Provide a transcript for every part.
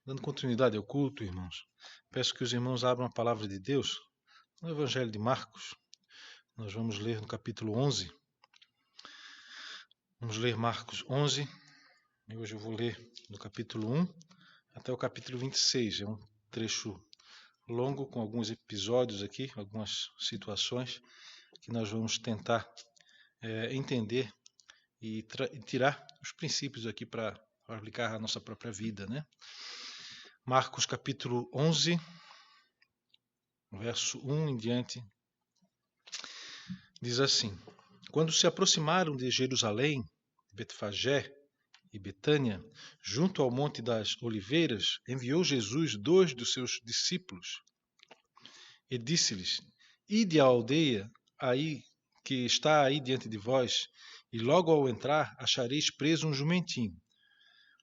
Dando continuidade ao culto, irmãos, peço que os irmãos abram a palavra de Deus no Evangelho de Marcos. Nós vamos ler no capítulo 11. Vamos ler Marcos 11. E hoje eu vou ler do capítulo 1 até o capítulo 26. É um trecho longo, com alguns episódios aqui, algumas situações que nós vamos tentar entender e tirar os princípios aqui para aplicar à nossa própria vida, né? Marcos capítulo 11, verso 1 em diante, diz assim: Quando se aproximaram de Jerusalém, Betfagé e Betânia, junto ao Monte das Oliveiras, enviou Jesus 2 dos seus discípulos e disse-lhes: Ide à aldeia aí que está aí diante de vós, e logo ao entrar achareis preso um jumentinho,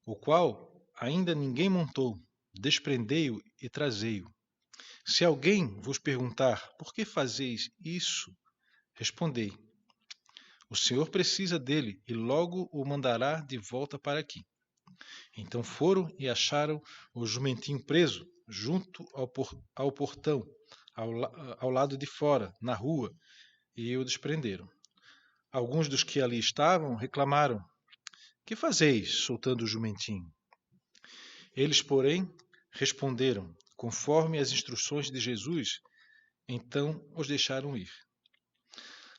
o qual ainda ninguém montou. Desprendei-o e trazei-o. Se alguém vos perguntar: Por que fazeis isso? Respondei: O Senhor precisa dele e logo o mandará de volta para aqui. Então foram e acharam o jumentinho preso junto ao portão, ao lado de fora, na rua, e o desprenderam. Alguns dos que ali estavam reclamaram: Que fazeis soltando o jumentinho? Eles, porém, responderam conforme as instruções de Jesus. Então os deixaram ir.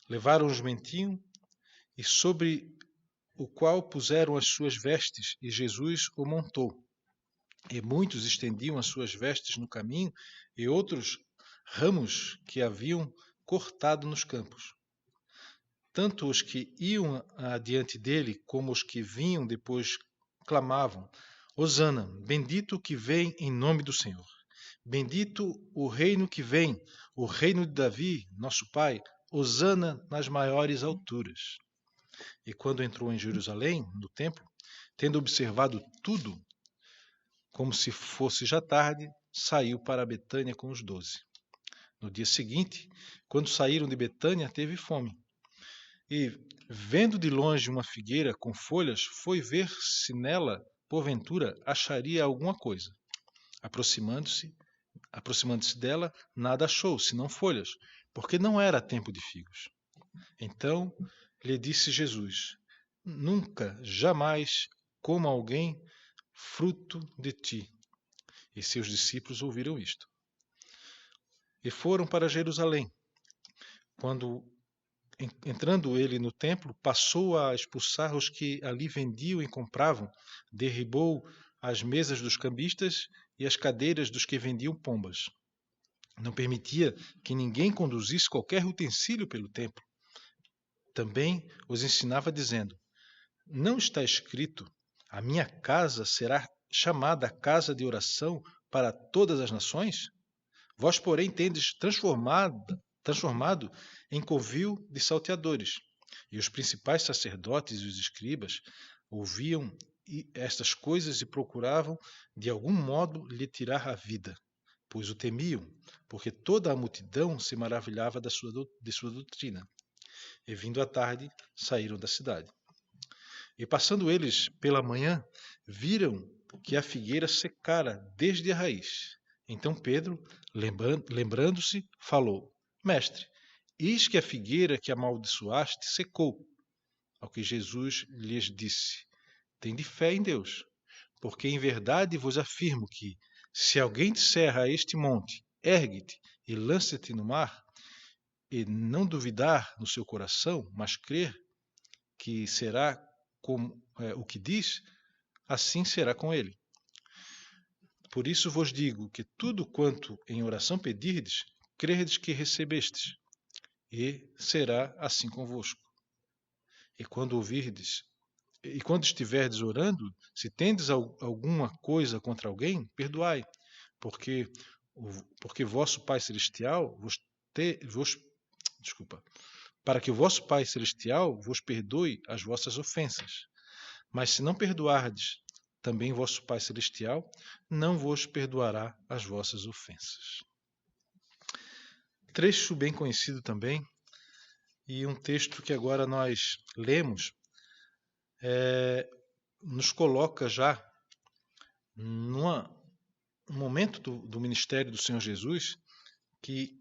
Levaram o jumentinho e sobre o qual puseram as suas vestes, e Jesus o montou. E muitos estendiam as suas vestes no caminho, e outros ramos que haviam cortado nos campos. Tanto os que iam adiante dele, como os que vinham depois, clamavam: Hosana, bendito o que vem em nome do Senhor. Bendito o reino que vem, o reino de Davi, nosso pai. Hosana nas maiores alturas. E quando entrou em Jerusalém, no templo, tendo observado tudo, como se fosse já tarde, saiu para Betânia com os 12. No dia seguinte, quando saíram de Betânia, teve fome. E, vendo de longe uma figueira com folhas, foi ver se nela, porventura, acharia alguma coisa. Aproximando-se dela, nada achou, senão folhas, porque não era tempo de figos. Então lhe disse Jesus: Nunca, jamais coma alguém fruto de ti. E seus discípulos ouviram isto. E foram para Jerusalém. Quando, entrando ele no templo, passou a expulsar os que ali vendiam e compravam, derribou as mesas dos cambistas e as cadeiras dos que vendiam pombas. Não permitia que ninguém conduzisse qualquer utensílio pelo templo. Também os ensinava dizendo: Não está escrito: A minha casa será chamada casa de oração para todas as nações? Vós, porém, tendes transformado em covil de salteadores. E os principais sacerdotes e os escribas ouviam estas coisas e procuravam de algum modo lhe tirar a vida, pois o temiam, porque toda a multidão se maravilhava de sua doutrina. E vindo à tarde, saíram da cidade. E passando eles pela manhã, viram que a figueira secara desde a raiz. Então Pedro, lembrando-se, falou: Mestre, eis que a figueira que amaldiçoaste secou. Ao que Jesus lhes disse: Tende fé em Deus, porque em verdade vos afirmo que, se alguém disser a este monte: Ergue-te e lança-te no mar, e não duvidar no seu coração, mas crer que será como o que diz, assim será com ele. Por isso vos digo que tudo quanto em oração pedirdes, crerdes que recebestes, e será assim convosco. E quando estiverdes orando, se tendes alguma coisa contra alguém, perdoai, porque vosso Pai Celestial para que o vosso Pai Celestial vos perdoe as vossas ofensas. Mas se não perdoardes, também vosso Pai Celestial não vos perdoará as vossas ofensas. Trecho bem conhecido também, e um texto que agora nós lemos, nos coloca já um momento do ministério do Senhor Jesus que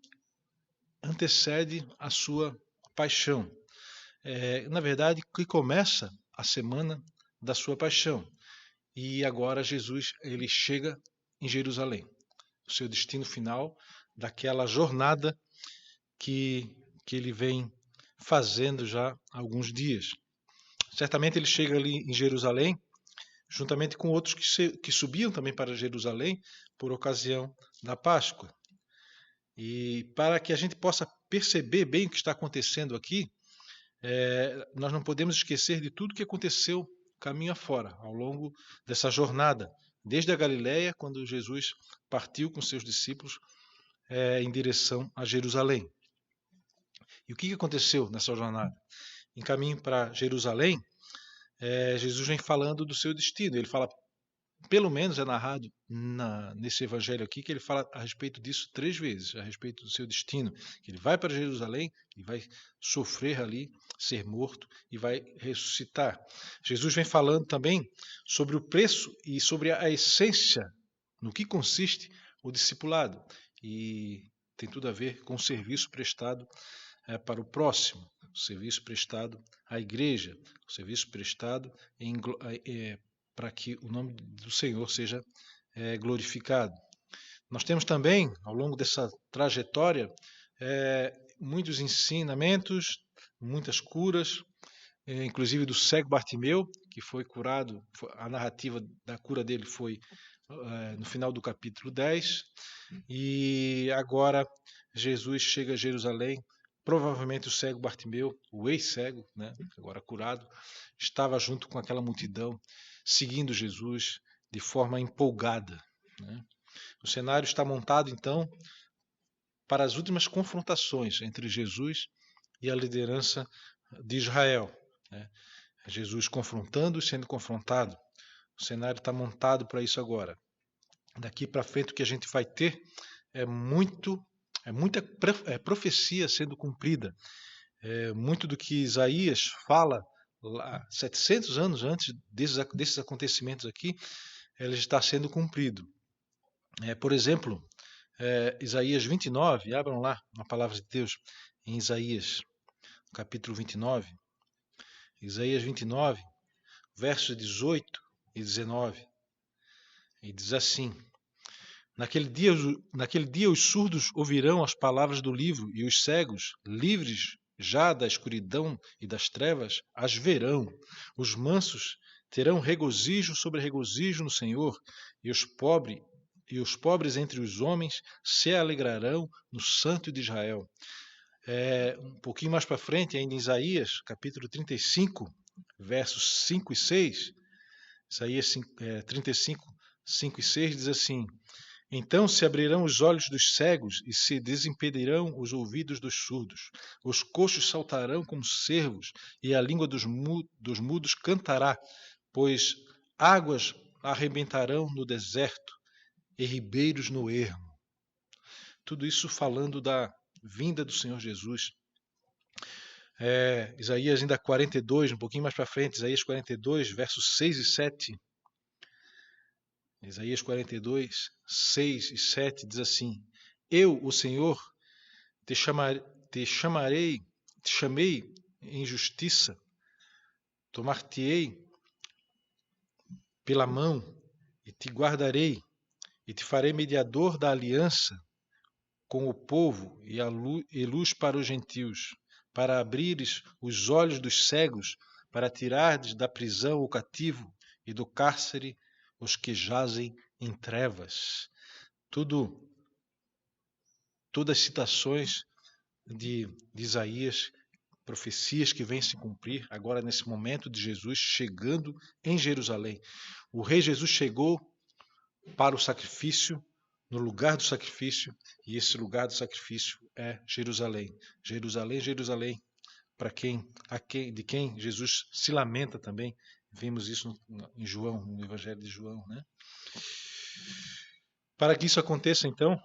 antecede a sua paixão. Na verdade, que começa a semana da sua paixão. E agora Jesus ele chega em Jerusalém, o seu destino final daquela jornada que ele vem fazendo já há alguns dias. Certamente ele chega ali em Jerusalém, juntamente com outros que subiam também para Jerusalém por ocasião da Páscoa. E para que a gente possa perceber bem o que está acontecendo aqui, nós não podemos esquecer de tudo que aconteceu caminho afora, ao longo dessa jornada, desde a Galiléia, quando Jesus partiu com seus discípulos em direção a Jerusalém. E o que aconteceu nessa jornada? Em caminho para Jerusalém, Jesus vem falando do seu destino. Ele fala, pelo menos é narrado nesse evangelho aqui, que ele fala a respeito disso 3 vezes, a respeito do seu destino. Que ele vai para Jerusalém e vai sofrer ali, ser morto e vai ressuscitar. Jesus vem falando também sobre o preço e sobre a essência, no que consiste o discipulado. E tem tudo a ver com o serviço prestado para o próximo, o serviço prestado à igreja, o serviço prestado para que o nome do Senhor seja glorificado. Nós temos também, ao longo dessa trajetória, muitos ensinamentos, muitas curas, inclusive do cego Bartimeu, que foi curado, a narrativa da cura dele foi no final do capítulo 10, e agora Jesus chega a Jerusalém. Provavelmente o cego Bartimeu, o ex-cego, né, agora curado, estava junto com aquela multidão, seguindo Jesus de forma empolgada. Né? O cenário está montado, então, para as últimas confrontações entre Jesus e a liderança de Israel. Né? Jesus confrontando e sendo confrontado. O cenário está montado para isso agora. Daqui para frente o que a gente vai ter é muita profecia sendo cumprida. Muito do que Isaías fala lá 700 anos antes desses acontecimentos aqui, ele está sendo cumprido. Por exemplo, Isaías 29, abram lá a palavra de Deus em Isaías, capítulo 29. Isaías 29, versos 18 e 19. E diz assim: Naquele dia os surdos ouvirão as palavras do livro, e os cegos, livres já da escuridão e das trevas, as verão. Os mansos terão regozijo sobre regozijo no Senhor, e os pobres entre os homens se alegrarão no Santo de Israel. Um pouquinho mais para frente, ainda em Isaías, capítulo 35, versos 5 e 6, Isaías 35, 5 e 6 diz assim: Então se abrirão os olhos dos cegos e se desimpedirão os ouvidos dos surdos. Os coxos saltarão como cervos e a língua dos mudos cantará, pois águas arrebentarão no deserto e ribeiros no ermo. Tudo isso falando da vinda do Senhor Jesus. Isaías ainda 42, um pouquinho mais para frente, Isaías 42, versos 6 e 7. Isaías 42, 6 e 7 diz assim: Eu, o Senhor, te chamei em justiça, tomar-te-ei pela mão e te guardarei, e te farei mediador da aliança com o povo e luz para os gentios, para abrires os olhos dos cegos, para tirardes da prisão o cativo e do cárcere os que jazem em trevas. Todas as citações de Isaías, profecias que vêm se cumprir agora nesse momento de Jesus chegando em Jerusalém. O rei Jesus chegou para o sacrifício, no lugar do sacrifício, e esse lugar do sacrifício é Jerusalém. Jerusalém, Jerusalém, de quem Jesus se lamenta também. Vimos isso em João, no Evangelho de João, né? Para que isso aconteça, então,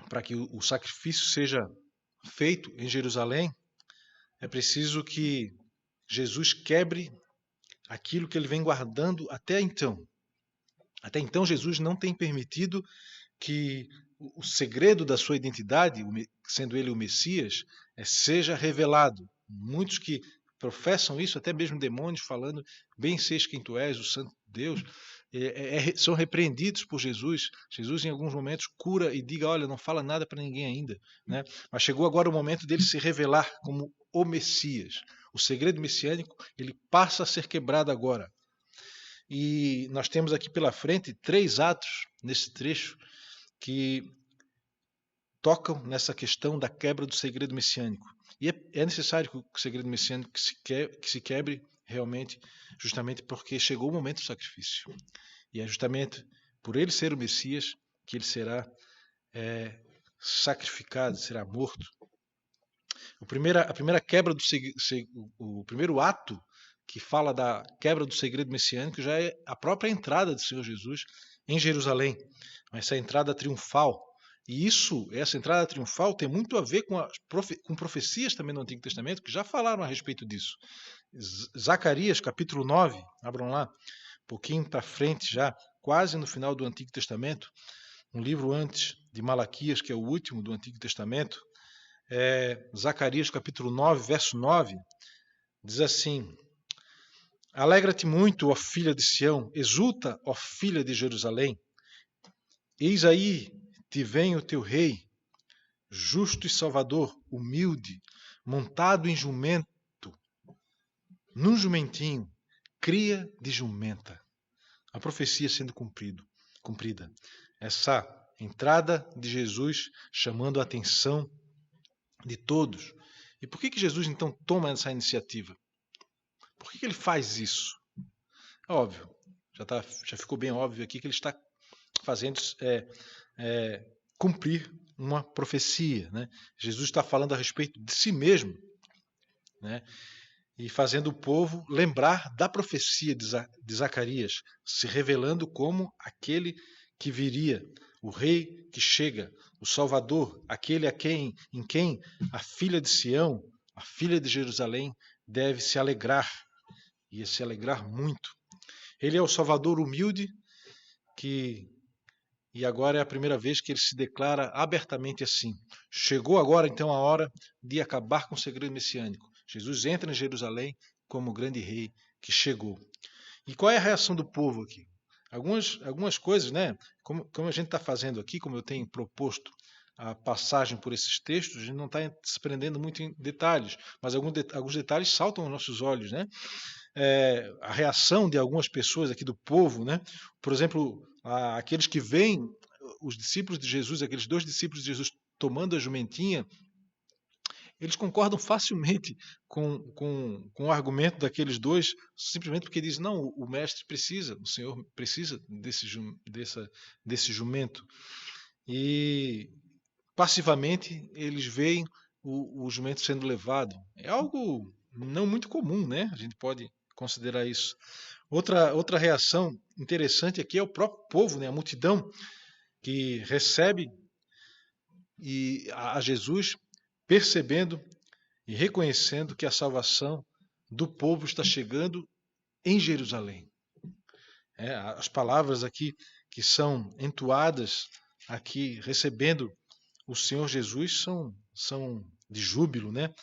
para que o sacrifício seja feito em Jerusalém, é preciso que Jesus quebre aquilo que ele vem guardando até então. Até então, Jesus não tem permitido que o segredo da sua identidade, sendo ele o Messias, seja revelado. Muitos que professam isso, até mesmo demônios, falando: bem seis quem tu és, o Santo de Deus, são repreendidos por Jesus. Jesus, em alguns momentos, cura e diga: olha, não fala nada para ninguém ainda. Né? Mas chegou agora o momento dele se revelar como o Messias. O segredo messiânico, ele passa a ser quebrado agora. E nós temos aqui pela frente 3 atos nesse trecho que tocam nessa questão da quebra do segredo messiânico. E é necessário que o segredo messiânico se quebre realmente, justamente porque chegou o momento do sacrifício. E é justamente por ele ser o Messias que ele será sacrificado, será morto. A primeira quebra o primeiro ato que fala da quebra do segredo messiânico já é a própria entrada do Senhor Jesus em Jerusalém, essa entrada triunfal. E essa entrada triunfal tem muito a ver com profecias também no Antigo Testamento que já falaram a respeito disso. Zacarias, capítulo 9, abram lá, um pouquinho para frente já, quase no final do Antigo Testamento, um livro antes de Malaquias, que é o último do Antigo Testamento, Zacarias, capítulo 9, verso 9, diz assim: Alegra-te muito, ó filha de Sião, exulta, ó filha de Jerusalém. Eis aí te vem o teu rei, justo e salvador, humilde, montado em jumento, num jumentinho, cria de jumenta. A profecia sendo cumprida. Essa entrada de Jesus chamando a atenção de todos. E por que Jesus então toma essa iniciativa? Por que ele faz isso? É óbvio, já ficou bem óbvio aqui que ele está fazendo cumprir uma profecia. Né? Jesus está falando a respeito de si mesmo, né? E fazendo o povo lembrar da profecia de Zacarias, se revelando como aquele que viria, o rei que chega, o Salvador, aquele em quem a filha de Sião, a filha de Jerusalém, deve se alegrar, e se alegrar muito. Ele é o Salvador humilde, e agora é a primeira vez que ele se declara abertamente assim. Chegou agora então a hora de acabar com o segredo messiânico. Jesus entra em Jerusalém como o grande rei que chegou. E qual é a reação do povo aqui? Algumas coisas, né? Como a gente está fazendo aqui, como eu tenho proposto a passagem por esses textos, a gente não está se prendendo muito em detalhes, mas alguns detalhes saltam aos nossos olhos, né? A reação de algumas pessoas aqui do povo, né? Por exemplo, aqueles que veem os discípulos de Jesus, aqueles 2 discípulos de Jesus tomando a jumentinha, eles concordam facilmente com o argumento daqueles 2, simplesmente porque dizem: não, o mestre precisa, o Senhor precisa desse jumento. E passivamente eles veem o jumento sendo levado. É algo não muito comum, né? A gente pode considerar isso. Outra reação interessante aqui é o próprio povo, né? A multidão que recebe a Jesus, percebendo e reconhecendo que a salvação do povo está chegando em Jerusalém. As palavras aqui que são entoadas aqui, recebendo o Senhor Jesus, são de júbilo, né?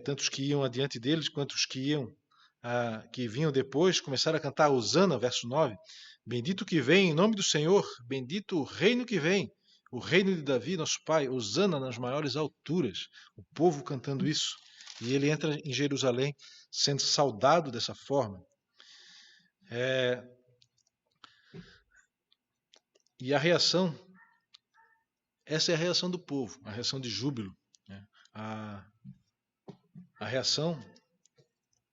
Tanto os que iam adiante deles, quanto os que vinham depois, começaram a cantar Hosana, verso 9. Bendito que vem em nome do Senhor, bendito o reino que vem, o reino de Davi, nosso pai, Hosana nas maiores alturas. O povo cantando isso. E ele entra em Jerusalém sendo saudado dessa forma. E a reação, essa é a reação do povo, a reação de júbilo. Né? A reação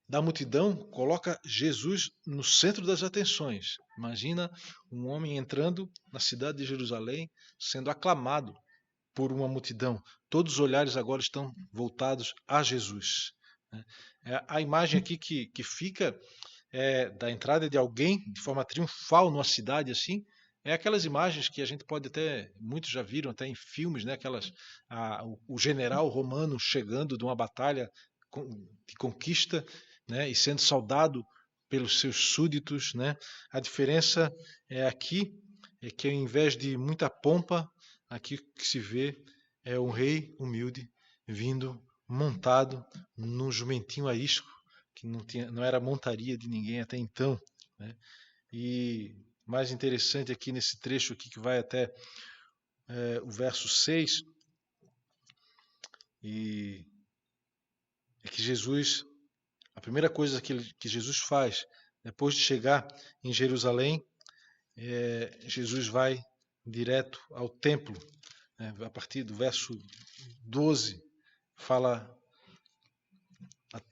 da multidão coloca Jesus no centro das atenções. Imagina um homem entrando na cidade de Jerusalém, sendo aclamado por uma multidão. Todos os olhares agora estão voltados a Jesus. A imagem aqui que fica da entrada de alguém de forma triunfal numa cidade assim, é aquelas imagens que a gente pode até, muitos já viram até em filmes, né? O general romano chegando de uma batalha de conquista, né? E sendo saudado pelos seus súditos, né? A diferença aqui é que ao invés de muita pompa, aqui o que se vê é um rei humilde vindo montado num jumentinho arisco, que não era montaria de ninguém até então, né? E mais interessante aqui nesse trecho aqui que vai até o verso 6, e é que Jesus, a primeira coisa que Jesus faz depois de chegar em Jerusalém, Jesus vai direto ao templo, né? A partir do verso 12 fala,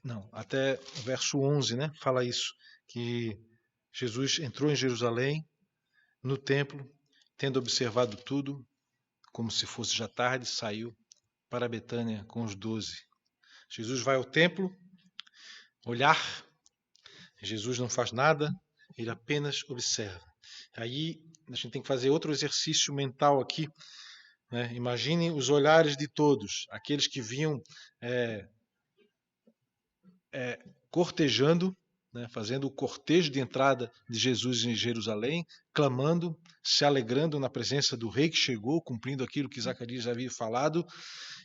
não, até o verso 11, né? Fala isso, que Jesus entrou em Jerusalém, no templo, tendo observado tudo, como se fosse já tarde, saiu para Betânia com os 12. Jesus vai ao templo, olhar, Jesus não faz nada, ele apenas observa. Aí a gente tem que fazer outro exercício mental aqui, né? Imaginem os olhares de todos, aqueles que vinham cortejando, né? Fazendo o cortejo de entrada de Jesus em Jerusalém, clamando, se alegrando na presença do rei que chegou, cumprindo aquilo que Zacarias já havia falado.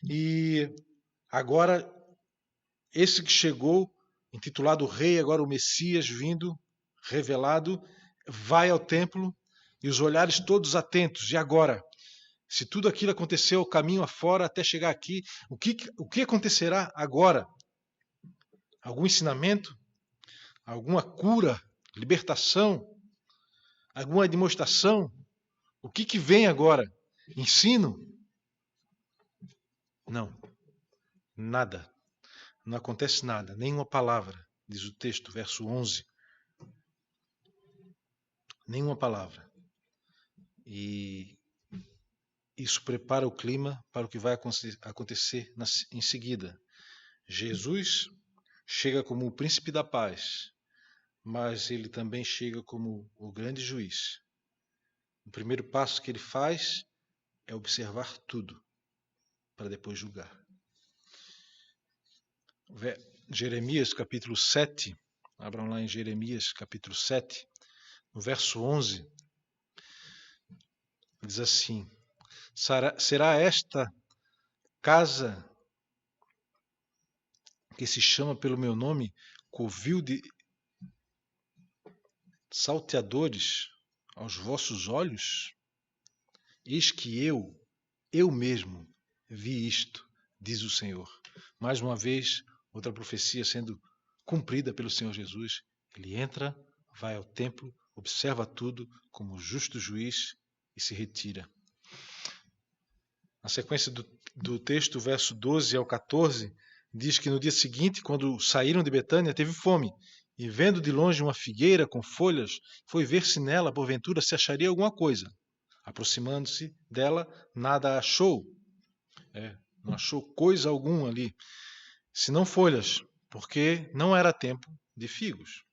E agora, esse que chegou, intitulado Rei, agora o Messias vindo, revelado, vai ao templo e os olhares todos atentos. E agora? Se tudo aquilo aconteceu caminho afora até chegar aqui, o que acontecerá agora? Algum ensinamento? Alguma cura? Libertação? Alguma demonstração? O que vem agora? Ensino? Não. Nada. Não acontece nada. Nenhuma palavra, diz o texto, verso 11. Nenhuma palavra. E isso prepara o clima para o que vai acontecer em seguida. Jesus chega como o príncipe da paz, mas ele também chega como o grande juiz. O primeiro passo que ele faz é observar tudo, para depois julgar. Jeremias capítulo 7, abram lá em Jeremias capítulo 7, no verso 11, diz assim: será esta casa que se chama pelo meu nome covil de salteadores aos vossos olhos? Eis que eu mesmo vi isto, diz o Senhor. Mais uma vez, outra profecia sendo cumprida pelo Senhor Jesus. Ele entra, vai ao templo, observa tudo como justo juiz e se retira. Na sequência do texto, verso 12 ao 14, diz que no dia seguinte, quando saíram de Betânia, teve fome. E vendo de longe uma figueira com folhas, foi ver se nela, porventura, se acharia alguma coisa. Aproximando-se dela, nada achou. Não achou coisa alguma ali, senão folhas, porque não era tempo de figos.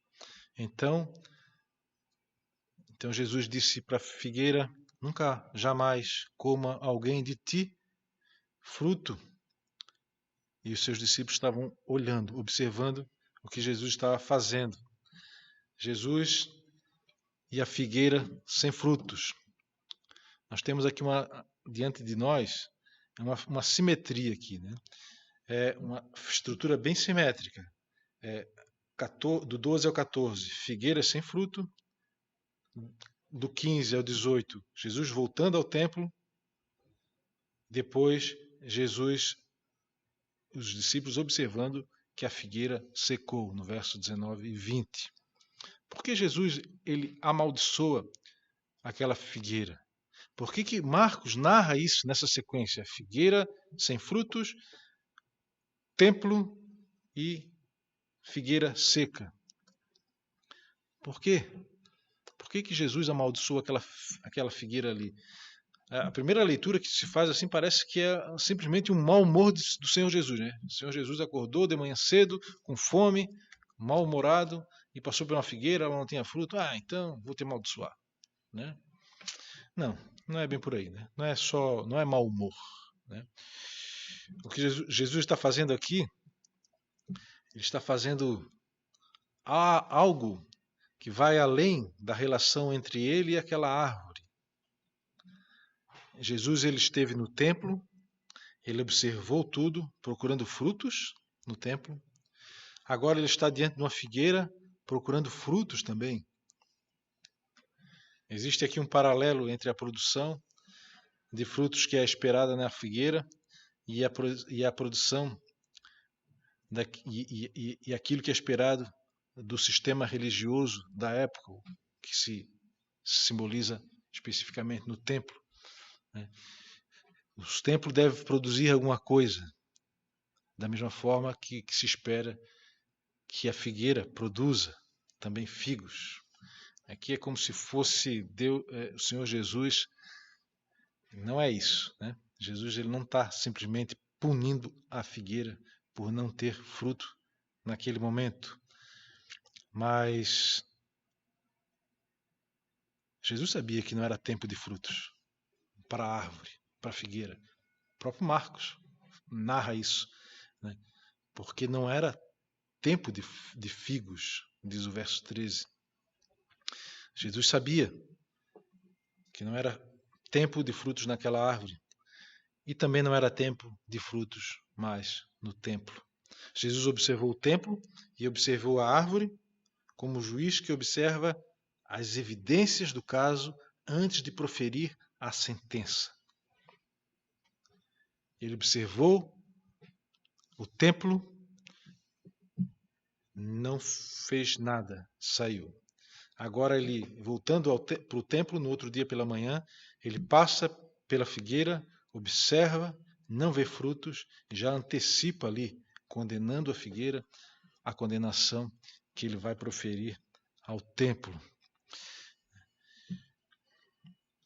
Então Jesus disse para a figueira: nunca, jamais coma alguém de ti fruto. E os seus discípulos estavam olhando, observando o que Jesus estava fazendo. Jesus e a figueira sem frutos. Nós temos aqui diante de nós uma simetria aqui, né? É uma estrutura bem simétrica. Do 12 ao 14, figueira sem fruto. Do 15 ao 18, Jesus voltando ao templo. Depois, os discípulos observando que a figueira secou, no verso 19 e 20. Por que Jesus ele amaldiçoa aquela figueira? Por que Marcos narra isso nessa sequência? Figueira sem frutos, templo e figueira seca. Por quê? Por que Jesus amaldiçoa aquela figueira ali? A primeira leitura que se faz assim parece que é simplesmente um mau humor do Senhor Jesus, né? O Senhor Jesus acordou de manhã cedo, com fome, mal-humorado, e passou por uma figueira, ela não tinha fruto. Então vou te amaldiçoar, né? Não é bem por aí, né? Não é mau humor, né? O que Jesus está fazendo aqui, ele está fazendo algo que vai além da relação entre ele e aquela árvore. Jesus ele esteve no templo, ele observou tudo, procurando frutos no templo. Agora ele está diante de uma figueira, procurando frutos também. Existe aqui um paralelo entre a produção de frutos que é esperada na figueira e a produção e aquilo que é esperado do sistema religioso da época, que se simboliza especificamente no templo. O templo deve produzir alguma coisa, da mesma forma que se espera que a figueira produza também figos. Aqui é como se fosse Deus, o Senhor Jesus. Não é isso, né? Jesus ele não está simplesmente punindo a figueira por não ter fruto naquele momento, mas Jesus sabia que não era tempo de frutos para a árvore, para a figueira. O próprio Marcos narra isso, né? Porque não era tempo de figos, diz o verso 13. Jesus sabia que não era tempo de frutos naquela árvore e também não era tempo de frutos mais no templo. Jesus observou o templo e observou a árvore como juiz que observa as evidências do caso antes de proferir a sentença. Ele observou o templo, não fez nada, saiu. Agora ele, voltando para o templo no outro dia pela manhã, ele passa pela figueira, observa, não vê frutos, já antecipa ali, condenando a figueira, a condenação que ele vai proferir ao templo.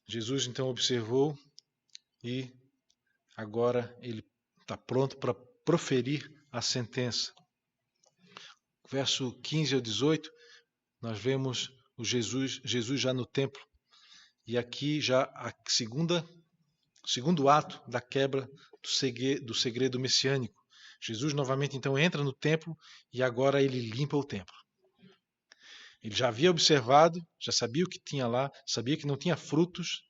Jesus então observou e agora ele está pronto para proferir a sentença. Verso 15 ao 18, nós vemos o Jesus já no templo. E aqui já segundo ato da quebra do segredo messiânico. Jesus novamente então entra no templo e agora ele limpa o templo. Ele já havia observado, já sabia o que tinha lá, sabia que não tinha frutos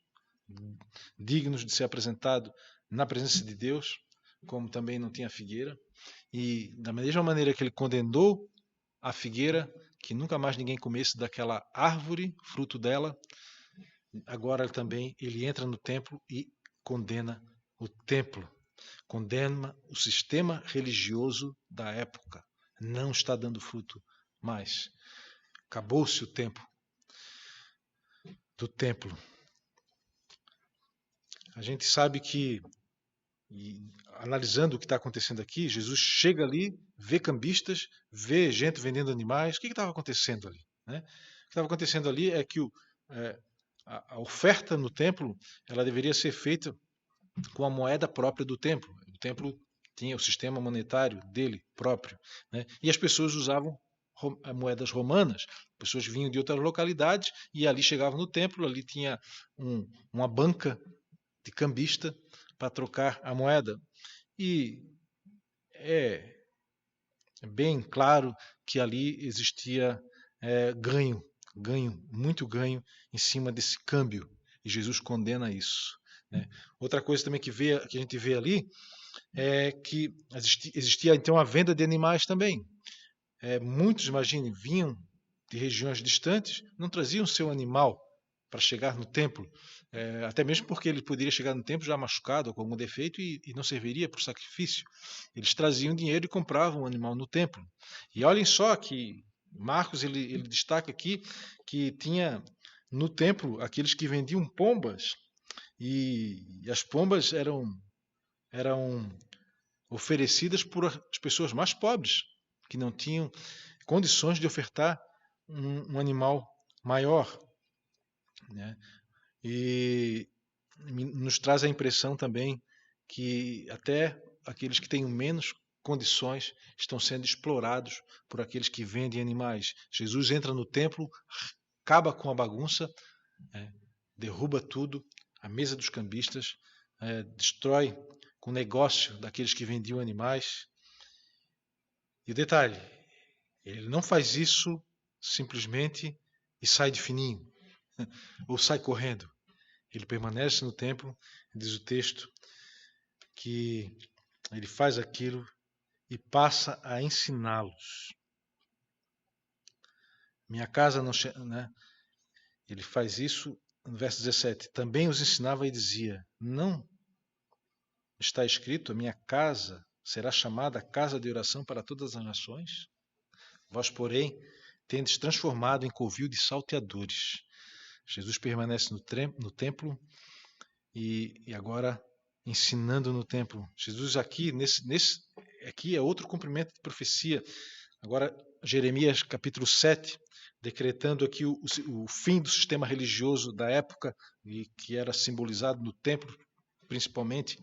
dignos de ser apresentado na presença de Deus, como também não tinha figueira. E da mesma maneira que ele condenou a figueira, que nunca mais ninguém comesse daquela árvore, fruto dela, agora também ele entra no templo e condena o templo, condena o sistema religioso da época. Não está dando fruto mais. Acabou-se o tempo do templo. A gente sabe que, analisando o que está acontecendo aqui, Jesus chega ali, vê cambistas, vê gente vendendo animais. O que estava acontecendo ali? Né? O que estava acontecendo ali é que a oferta no templo ela deveria ser feita com a moeda própria do templo. O templo tinha o sistema monetário dele próprio, né? E as pessoas usavam moedas romanas. Pessoas vinham de outras localidades e ali chegavam no templo, ali tinha uma banca de cambista para trocar a moeda. E é bem claro que ali existia muito ganho em cima desse câmbio. E Jesus condena isso. Né? Outra coisa também que a gente vê ali é que existia então a venda de animais também. Muitos, imagine, vinham de regiões distantes, não traziam seu animal para chegar no templo, até mesmo porque ele poderia chegar no templo já machucado ou com algum defeito e não serviria para o sacrifício. Eles traziam dinheiro e compravam um animal no templo. E olhem só que Marcos ele destaca aqui que tinha no templo aqueles que vendiam pombas e as pombas eram oferecidas por as pessoas mais pobres que não tinham condições de ofertar um animal maior, né? E nos traz a impressão também que até aqueles que têm menos condições estão sendo explorados por aqueles que vendem animais. Jesus entra no templo, acaba com a bagunça, derruba tudo, a mesa dos cambistas, destrói com o negócio daqueles que vendiam animais. E o detalhe, ele não faz isso simplesmente e sai de fininho, ou sai correndo. Ele permanece no templo, diz o texto, que ele faz aquilo e passa a ensiná-los. Minha casa não... Né? Ele faz isso no verso 17. Também os ensinava e dizia, não está escrito, a minha casa será chamada casa de oração para todas as nações? Vós, porém, tendes transformado em covil de salteadores. Jesus permanece no templo e agora ensinando no templo. Jesus aqui, aqui é outro cumprimento de profecia. Agora, Jeremias capítulo 7, decretando aqui o fim do sistema religioso da época, e que era simbolizado no templo, principalmente.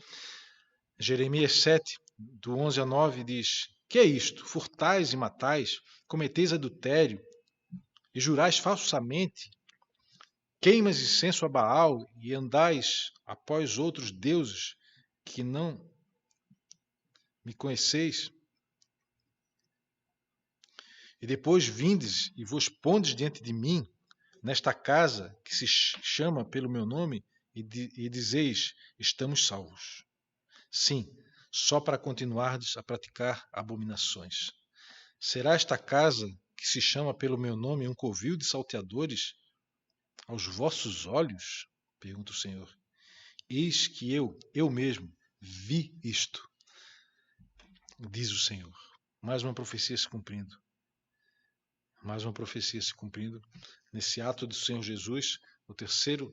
Jeremias 7, do 11 a 9, diz: que é isto? Furtais e matais, cometeis adultério e jurais falsamente, queimas incenso a Baal e andais após outros deuses que não me conheceis. E depois vindes e vos pondes diante de mim, nesta casa que se chama pelo meu nome, e dizeis, estamos salvos. Sim, só para continuardes a praticar abominações. Será esta casa que se chama pelo meu nome um covil de salteadores aos vossos olhos? Pergunta o Senhor. Eis que eu mesmo, vi isto, diz o Senhor. Mais uma profecia se cumprindo. Mais uma profecia se cumprindo nesse ato do Senhor Jesus,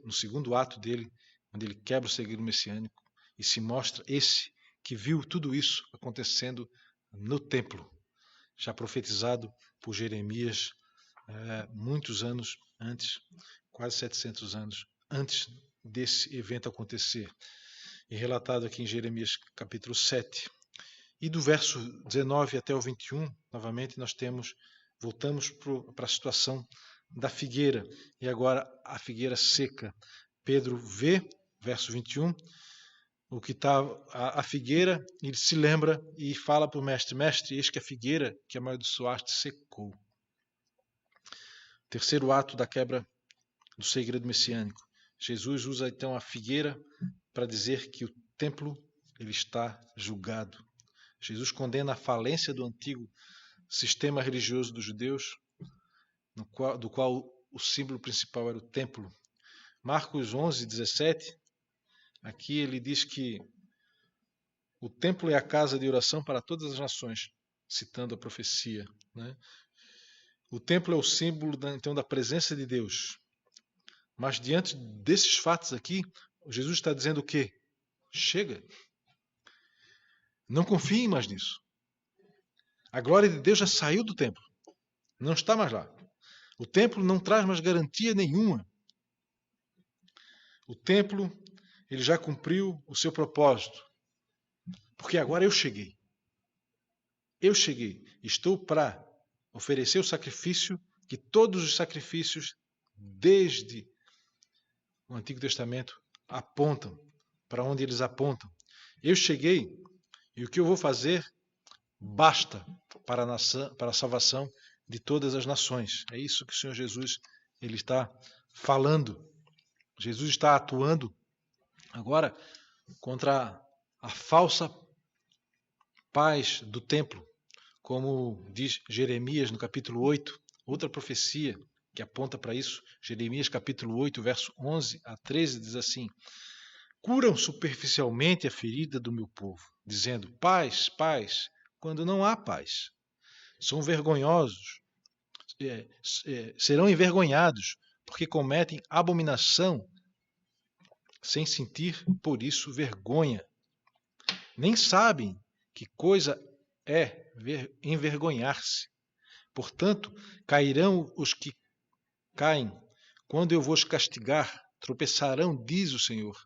no segundo ato dele, onde ele quebra o segredo messiânico e se mostra esse que viu tudo isso acontecendo no templo, já profetizado por Jeremias muitos anos antes, quase 700 anos antes desse evento acontecer, e relatado aqui em Jeremias capítulo 7. E do verso 19 até o 21, novamente nós voltamos para a situação da figueira, e agora a figueira seca. Pedro vê, verso 21, o que está a figueira, ele se lembra e fala para o mestre, mestre, eis que a figueira que amaldiçoaste secou. Terceiro ato da quebra do segredo messiânico. Jesus usa então a figueira para dizer que o templo ele está julgado. Jesus condena a falência do antigo sistema religioso dos judeus, do qual o símbolo principal era o templo. Marcos 11, 17, aqui ele diz que o templo é a casa de oração para todas as nações, citando a profecia. Né? O templo é o símbolo então da presença de Deus. Mas diante desses fatos aqui, Jesus está dizendo o quê? Chega. Não confiem mais nisso. A glória de Deus já saiu do templo. Não está mais lá. O templo não traz mais garantia nenhuma. O templo, ele já cumpriu o seu propósito. Porque agora eu cheguei. Eu cheguei. Estou para oferecer o sacrifício que todos os sacrifícios, desde o Antigo Testamento, apontam. Para onde eles apontam. Eu cheguei e o que eu vou fazer basta para a salvação de todas as nações. É isso que o Senhor Jesus ele está falando. Jesus está atuando agora contra a falsa paz do templo, como diz Jeremias no capítulo 8, outra profecia que aponta para isso. Jeremias capítulo 8, verso 11 a 13 diz assim: curam superficialmente a ferida do meu povo, dizendo paz, paz, quando não há paz. São vergonhosos, serão envergonhados, porque cometem abominação, sem sentir por isso vergonha. Nem sabem que coisa é envergonhar-se. Portanto, cairão os que caem. Quando eu vos castigar, tropeçarão, diz o Senhor.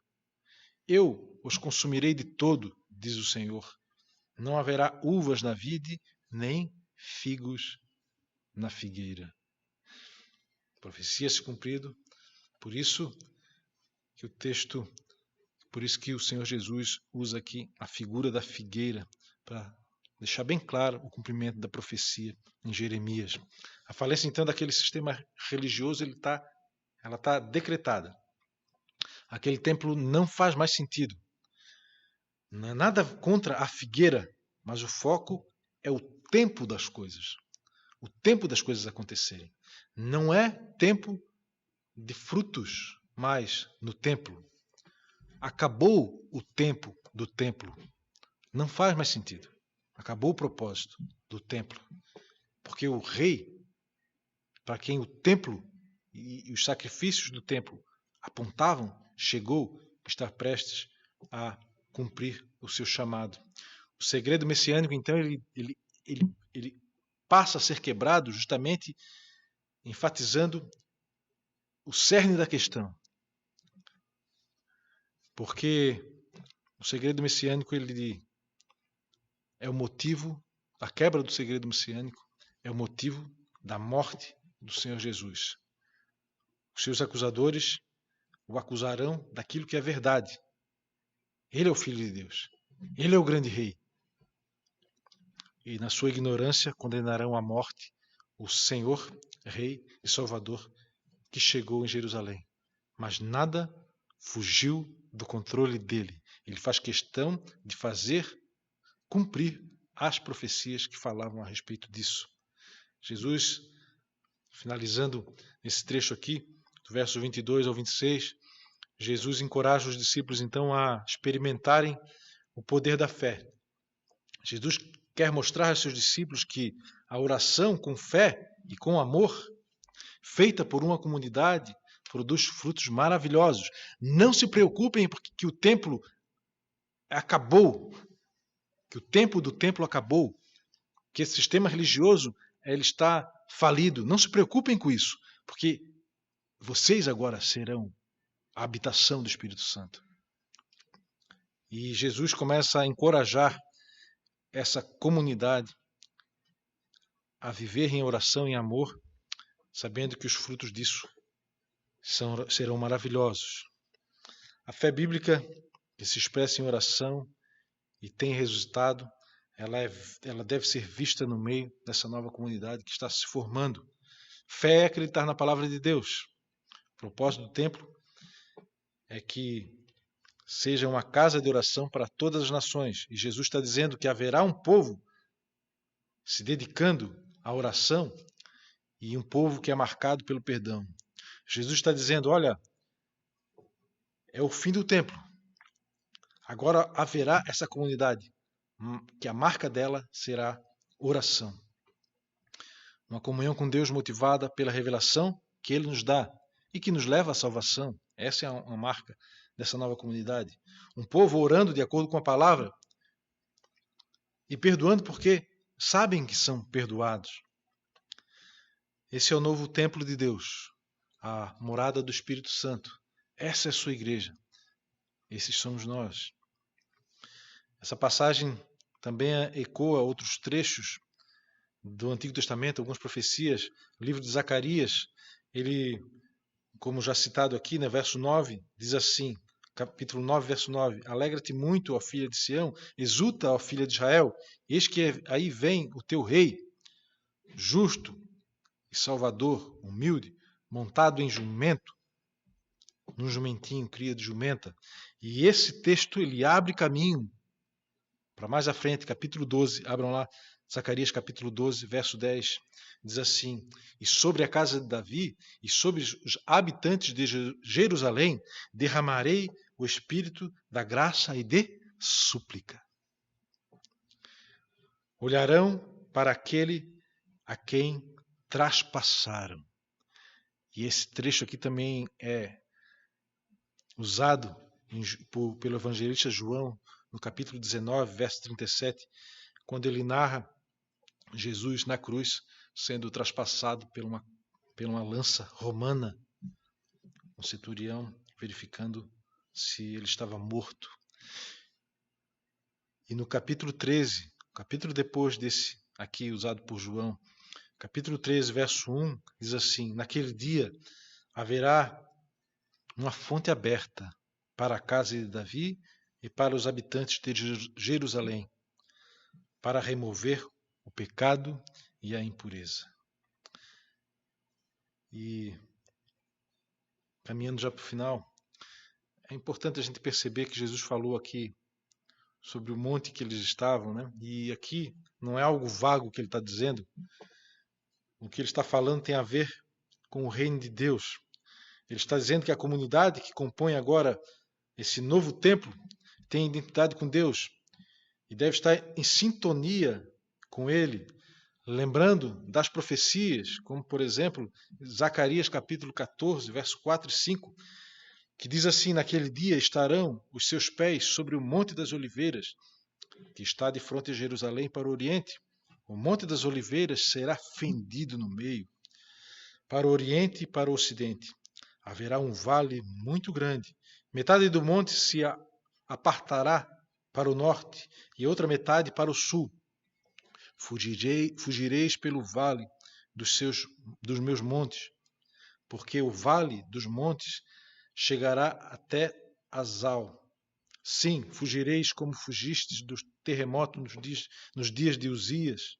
Eu os consumirei de todo, diz o Senhor. Não haverá uvas na vide, nem figos na figueira. Profecia se cumprido. Por isso que o Senhor Jesus usa aqui a figura da figueira para deixar bem claro o cumprimento da profecia em Jeremias. A falência, então, daquele sistema religioso, ela está decretada. Aquele templo não faz mais sentido. Não é nada contra a figueira, mas o foco é o tempo das coisas. O tempo das coisas acontecerem. Não é tempo de frutos mais no templo. Acabou o tempo do templo. Não faz mais sentido. Acabou o propósito do templo. Porque o rei, para quem o templo e os sacrifícios do templo apontavam, chegou a estar prestes a cumprir o seu chamado. O segredo messiânico, então, ele passa a ser quebrado justamente enfatizando o cerne da questão. Porque o segredo messiânico, ele é o motivo, a quebra do segredo messiânico é o motivo da morte do Senhor Jesus. Os seus acusadores o acusarão daquilo que é verdade. Ele é o Filho de Deus. Ele é o grande rei. E na sua ignorância condenarão à morte o Senhor, Rei e Salvador que chegou em Jerusalém. Mas nada fugiu do controle dele. Ele faz questão de fazer cumprir as profecias que falavam a respeito disso. Jesus, finalizando esse trecho aqui, do verso 22 ao 26, Jesus encoraja os discípulos então a experimentarem o poder da fé. Jesus quer mostrar aos seus discípulos que a oração com fé e com amor, feita por uma comunidade, produz frutos maravilhosos. Não se preocupem porque que o templo acabou, que o tempo do templo acabou, que esse sistema religioso ele está falido. Não se preocupem com isso, porque vocês agora serão a habitação do Espírito Santo. E Jesus começa a encorajar essa comunidade a viver em oração e amor, sabendo que os frutos disso serão maravilhosos. A fé bíblica que se expressa em oração e tem resultado, ela deve ser vista no meio dessa nova comunidade que está se formando. Fé é acreditar na palavra de Deus. O propósito do templo é que seja uma casa de oração para todas as nações. E Jesus está dizendo que haverá um povo se dedicando à oração e um povo que é marcado pelo perdão. Jesus está dizendo, olha, é o fim do templo. Agora haverá essa comunidade, que a marca dela será oração. Uma comunhão com Deus motivada pela revelação que Ele nos dá e que nos leva à salvação. Essa é a marca dessa nova comunidade. Um povo orando de acordo com a palavra e perdoando porque sabem que são perdoados. Esse é o novo templo de Deus, a morada do Espírito Santo. Essa é a sua igreja. Esses somos nós. Essa passagem também ecoa outros trechos do Antigo Testamento, algumas profecias. O livro de Zacarias, ele, como já citado aqui, né, verso 9, diz assim, capítulo 9, verso 9, alegra-te muito, ó filha de Sião, exulta, ó filha de Israel, eis que aí vem o teu rei, justo e salvador, humilde, montado em jumento, num jumentinho, cria de jumenta. E esse texto, ele abre caminho para mais à frente, capítulo 12, abram lá, Zacarias capítulo 12, verso 10, diz assim, e sobre a casa de Davi e sobre os habitantes de Jerusalém derramarei o espírito da graça e de súplica. Olharão para aquele a quem traspassaram. E esse trecho aqui também é usado pelo evangelista João no capítulo 19, verso 37, quando ele narra Jesus na cruz sendo traspassado por uma lança romana, um centurião verificando se ele estava morto. E no capítulo 13, capítulo depois desse aqui usado por João, capítulo 13, verso 1, diz assim, naquele dia haverá uma fonte aberta para a casa de Davi e para os habitantes de Jerusalém. para remover o pecado e a impureza. E, caminhando já para o final, é importante a gente perceber que Jesus falou aqui sobre o monte que eles estavam, né? E aqui não é algo vago que ele está dizendo. O que ele está falando tem a ver com o reino de Deus. Ele está dizendo que a comunidade que compõe agora esse novo templo tem identidade com Deus e deve estar em sintonia com Ele, lembrando das profecias, como por exemplo, Zacarias capítulo 14, verso 4 e 5, que diz assim: naquele dia estarão os seus pés sobre o Monte das Oliveiras, que está de frente a Jerusalém para o Oriente. O Monte das Oliveiras será fendido no meio, para o Oriente e para o Ocidente. Haverá um vale muito grande. Metade do monte se apartará para o norte e outra metade para o sul. Fugireis pelo vale dos meus montes, porque o vale dos montes chegará até Azal. Sim, fugireis como fugistes do terremoto nos dias de Uzias,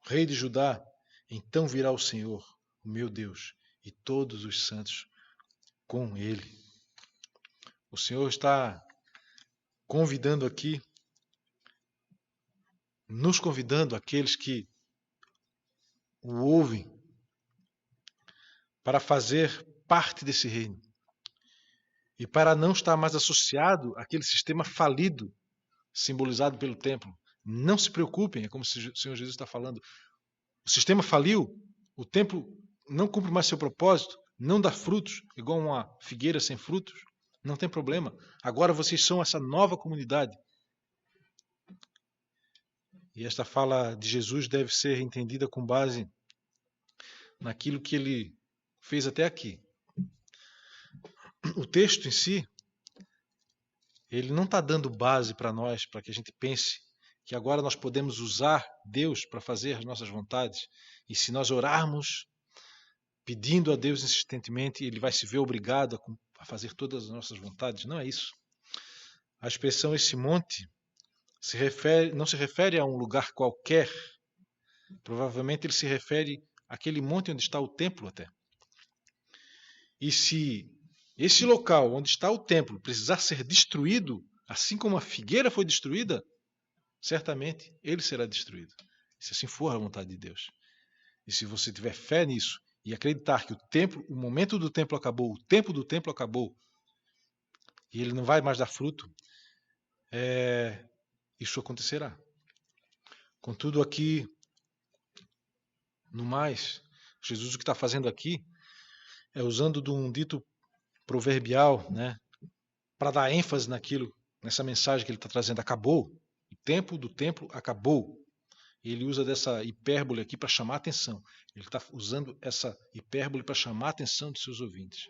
rei de Judá. Então virá o Senhor, o meu Deus, e todos os santos com ele. O Senhor está convidando aqui, nos convidando, aqueles que o ouvem, para fazer parte desse reino. E para não estar mais associado àquele sistema falido, simbolizado pelo templo. Não se preocupem, é como se o Senhor Jesus está falando. O sistema faliu, o templo não cumpre mais seu propósito, não dá frutos, igual uma figueira sem frutos. Não tem problema. Agora vocês são essa nova comunidade. E esta fala de Jesus deve ser entendida com base naquilo que ele fez até aqui. O texto em si, ele não está dando base para nós, para que a gente pense que agora nós podemos usar Deus para fazer as nossas vontades. E se nós orarmos, pedindo a Deus insistentemente, Ele vai se ver obrigado a fazer todas as nossas vontades. Não é isso. A expressão esse monte não se refere a um lugar qualquer. Provavelmente ele se refere àquele monte onde está o templo até. E se esse local onde está o templo precisar ser destruído, assim como a figueira foi destruída, certamente ele será destruído. Se assim for a vontade de Deus. E se você tiver fé nisso e acreditar que o momento do templo acabou, o tempo do templo acabou, e ele não vai mais dar fruto, isso acontecerá. Contudo, aqui, no mais, Jesus o que está fazendo aqui é usando de um dito proverbial, né, para dar ênfase nessa mensagem que ele está trazendo. Acabou. O tempo do templo acabou. E ele usa dessa hipérbole aqui para chamar a atenção. Ele está usando essa hipérbole para chamar a atenção dos seus ouvintes.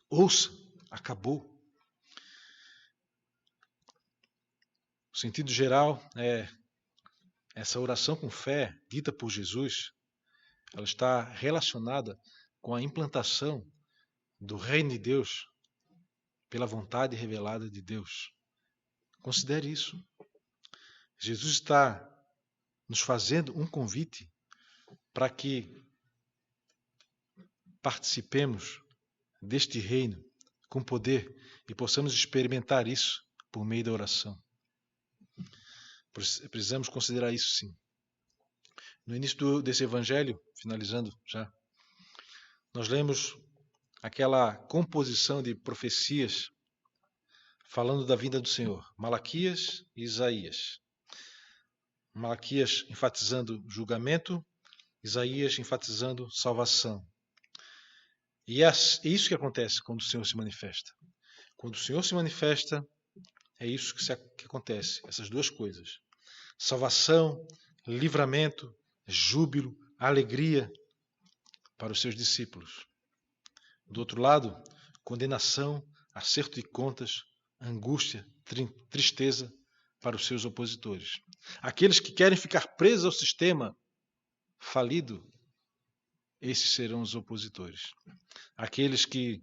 Ouça, acabou. O sentido geral é essa oração com fé, dita por Jesus, ela está relacionada com a implantação do reino de Deus pela vontade revelada de Deus. Considere isso. Jesus está nos fazendo um convite para que participemos deste reino com poder e possamos experimentar isso por meio da oração. Precisamos considerar isso sim. No início desse evangelho, finalizando já, nós lemos aquela composição de profecias falando da vinda do Senhor, Malaquias e Isaías. Malaquias enfatizando julgamento, Isaías enfatizando salvação. E é isso que acontece quando o Senhor se manifesta. Quando o Senhor se manifesta, é isso que acontece, essas duas coisas. Salvação, livramento, júbilo, alegria para os seus discípulos. Do outro lado, condenação, acerto de contas, angústia, tristeza para os seus opositores. Aqueles que querem ficar presos ao sistema falido, esses serão os opositores. Aqueles que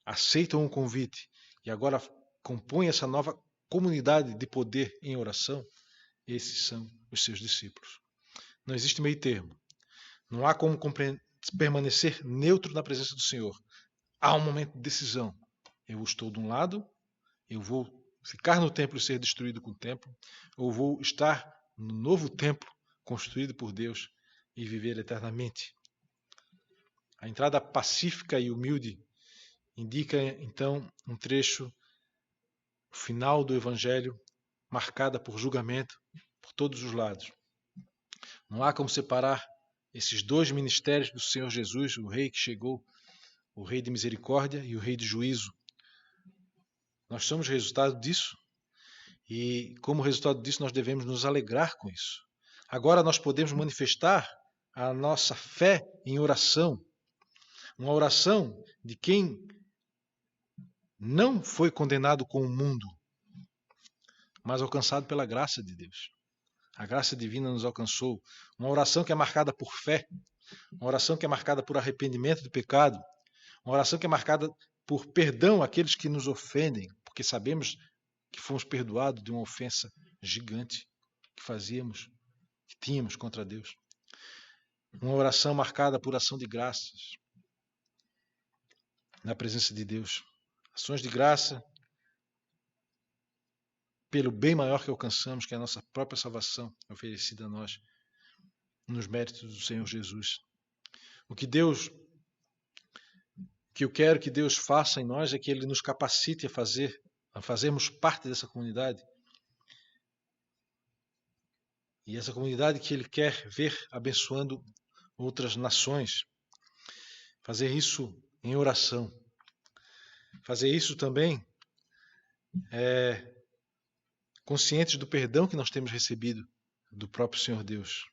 aceitam o convite e agora compõem essa nova comunidade de poder em oração, esses são os seus discípulos. Não existe meio termo. Não há como permanecer neutro na presença do Senhor. Há um momento de decisão. Eu estou de um lado, eu vou ficar no templo e ser destruído com o templo, ou vou estar no novo templo construído por Deus e viver eternamente. A entrada pacífica e humilde indica, então, um trecho final do Evangelho marcada por julgamento por todos os lados. Não há como separar esses dois ministérios do Senhor Jesus, o Rei que chegou, o Rei de misericórdia e o Rei de juízo. Nós somos resultado disso e, como resultado disso, nós devemos nos alegrar com isso. Agora nós podemos manifestar a nossa fé em oração, uma oração de quem não foi condenado com o mundo, mas alcançado pela graça de Deus. A graça divina nos alcançou. Uma oração que é marcada por fé, uma oração que é marcada por arrependimento do pecado, uma oração que é marcada por perdão àqueles que nos ofendem, porque sabemos que fomos perdoados de uma ofensa gigante que fazíamos, que tínhamos contra Deus. Uma oração marcada por ação de graças na presença de Deus. Ações de graça pelo bem maior que alcançamos, que é a nossa própria salvação oferecida a nós nos méritos do Senhor Jesus. O que eu quero que Deus faça em nós é que Ele nos capacite a fazermos parte dessa comunidade. E essa comunidade que Ele quer ver abençoando outras nações. Fazer isso em oração. Fazer isso também conscientes do perdão que nós temos recebido do próprio Senhor Deus.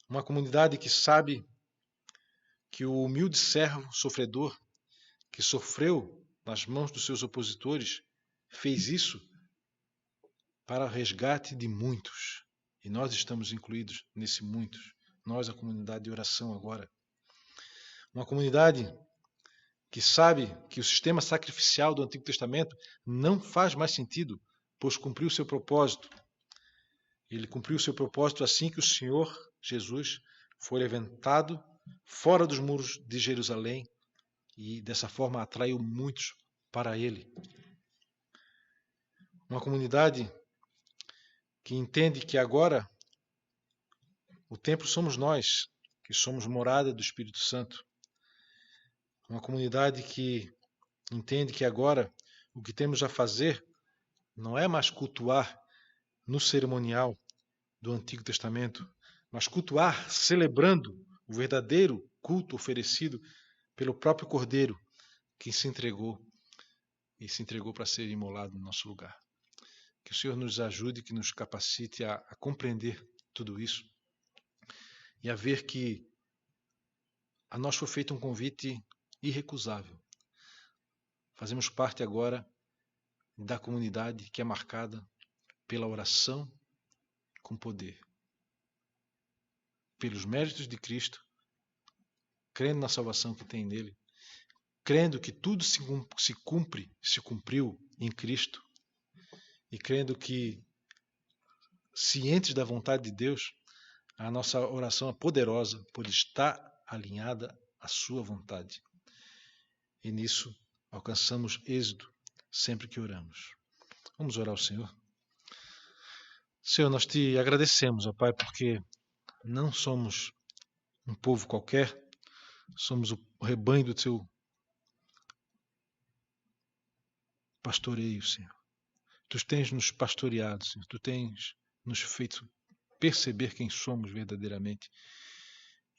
Uma comunidade que sabe que o humilde servo sofredor que sofreu nas mãos dos seus opositores fez isso para o resgate de muitos. E nós estamos incluídos nesse muitos. Nós, a comunidade de oração agora. Uma comunidade que sabe que o sistema sacrificial do Antigo Testamento não faz mais sentido, pois cumpriu o seu propósito. Ele cumpriu o seu propósito assim que o Senhor Jesus foi levantado fora dos muros de Jerusalém e dessa forma atraiu muitos para ele. Uma comunidade que entende que agora o templo somos nós, que somos morada do Espírito Santo. Uma comunidade que entende que agora o que temos a fazer não é mais cultuar no cerimonial do Antigo Testamento, mas cultuar celebrando o verdadeiro culto oferecido pelo próprio Cordeiro que se entregou para ser imolado no nosso lugar. Que o Senhor nos ajude, que nos capacite a compreender tudo isso e a ver que a nós foi feito um convite irrecusável. Fazemos parte agora da comunidade que é marcada pela oração com poder. Pelos méritos de Cristo, crendo na salvação que tem nele, crendo que tudo se cumpriu em Cristo, e crendo que, cientes da vontade de Deus, a nossa oração é poderosa por estar alinhada à sua vontade. E nisso alcançamos êxito sempre que oramos. Vamos orar ao Senhor. Senhor, nós te agradecemos, ó Pai, porque não somos um povo qualquer, somos o rebanho do teu pastoreio, Senhor. Tu tens nos pastoreado, Senhor. Tu tens nos feito perceber quem somos verdadeiramente.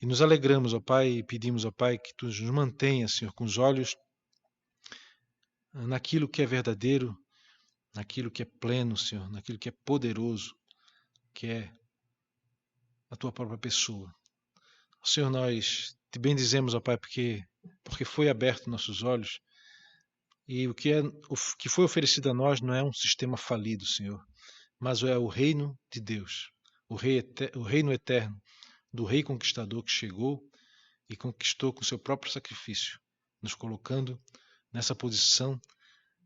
E nos alegramos, ó Pai, e pedimos, ó Pai, que Tu nos mantenha, Senhor, com os olhos naquilo que é verdadeiro, naquilo que é pleno, Senhor, naquilo que é poderoso, que é a Tua própria pessoa. Senhor, nós te bendizemos, ó Pai, porque foi aberto nossos olhos e o que foi oferecido a nós não é um sistema falido, Senhor, mas é o reino de Deus, o reino eterno do Rei Conquistador que chegou e conquistou com seu próprio sacrifício, nos colocando nessa posição,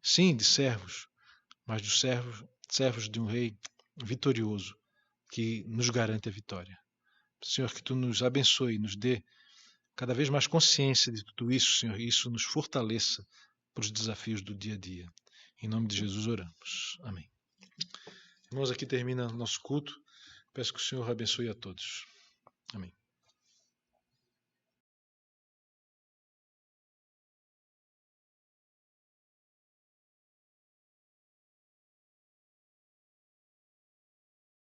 sim, de servos, mas dos servos de um Rei vitorioso, que nos garante a vitória. Senhor, que Tu nos abençoe, nos dê cada vez mais consciência de tudo isso, Senhor, e isso nos fortaleça para os desafios do dia a dia. Em nome de Jesus oramos. Amém. Irmãos, aqui termina nosso culto. Peço que o Senhor abençoe a todos. Amém.